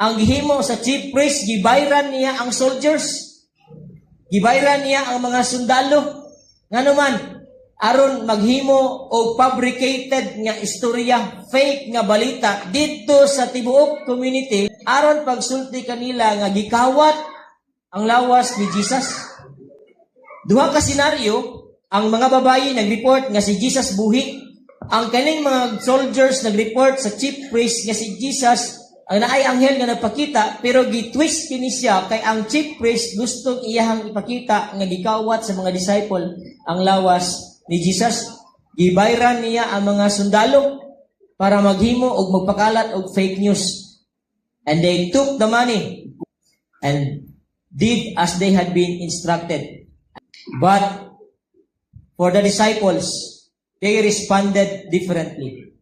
ang gihimo sa chief priest, gibayran niya ang soldiers. Gibayran niya ang mga sundalo. Nganuman, aron maghimo og fabricated nga istorya, fake nga balita dito sa tibuok community aron pagsulti kanila nga gikawat ang lawas ni Jesus. Duha ka senaryo, ang mga babayi nag-report nga si Jesus buhi. Ang kaning mga soldiers nag-report sa chief priest nga si Jesus ang naay anghel nga nagpakita, pero gitwist kini siya kay ang chief priest gustong iyahang ipakita nga gikawat sa mga disciple ang lawas ni Jesus. Gibayran niya ang mga sundalo para maghimo og magpakalat og fake news. And they took the money and did as they had been instructed. But for the disciples, they responded differently.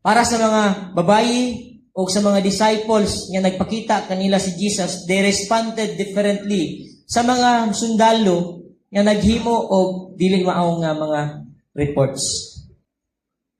Para sa mga babayi o sa mga disciples nga nagpakita kanila si Jesus, they responded differently sa mga sundalo nga naghimo og dili mao nga mga reports.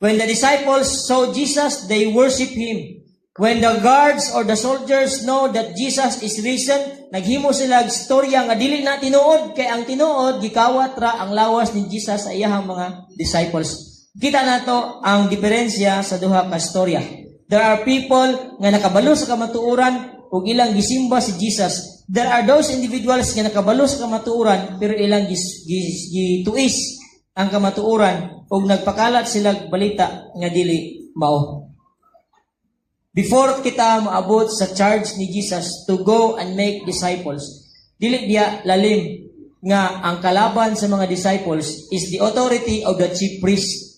When the disciples saw Jesus, they worship Him. When the guards or the soldiers know that Jesus is risen, naghimo sila og storya nga dili na tinuod, kay ang tinuod gikawat ra ang lawas ni Jesus sa iyahang mga disciples. Kita nato ang diferensya sa duha ka storya. There are people nga nakabalo sa kamatuoran ug ilang gisimba si Jesus. There are those individuals nga nakabalo sa kamatuoran pero ilang gituis ang kamatuoran ug nagpakalat sila balita nga dili mao. Before kita moabot sa charge ni Jesus to go and make disciples, dili diya lalim nga ang kalaban sa mga disciples is the authority of the chief priest.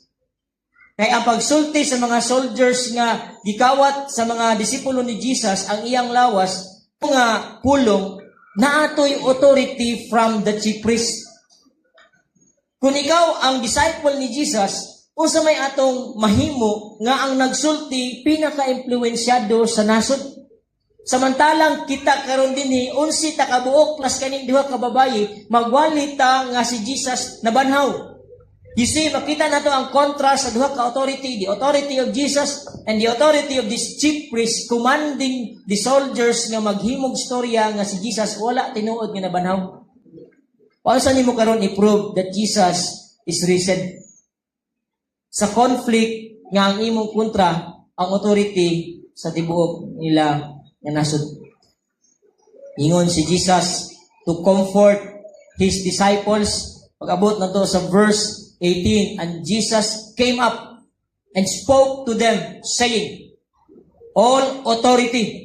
Kaya ang pagsulti sa mga soldiers nga gikawat sa mga disipulo ni Jesus ang iyang lawas, nga pulong, naatoy authority from the chief priest. Kung ikaw ang disciple ni Jesus, unsa may atong mahimo nga ang nagsulti pinaka-impluwensyado sa nasod. Samantalang kita karon dinhi 11 ta ka buok plus kaning duha ka babayi, magwalita nga si Jesus nabanhaw. You see, makita nato ang contrast sa duha ka authority, the authority of Jesus and the authority of this chief priest commanding the soldiers nga maghimog storya nga si Jesus wala tinuod nga nabanhaw. Paano sa nimo karon i-prove that Jesus is risen? Sa conflict nga ang imong kontra ang authority sa tibuok nila nga nasod. Ingon si Jesus to comfort His disciples. Pag-abot na to sa verse 18, and Jesus came up and spoke to them, saying, all authority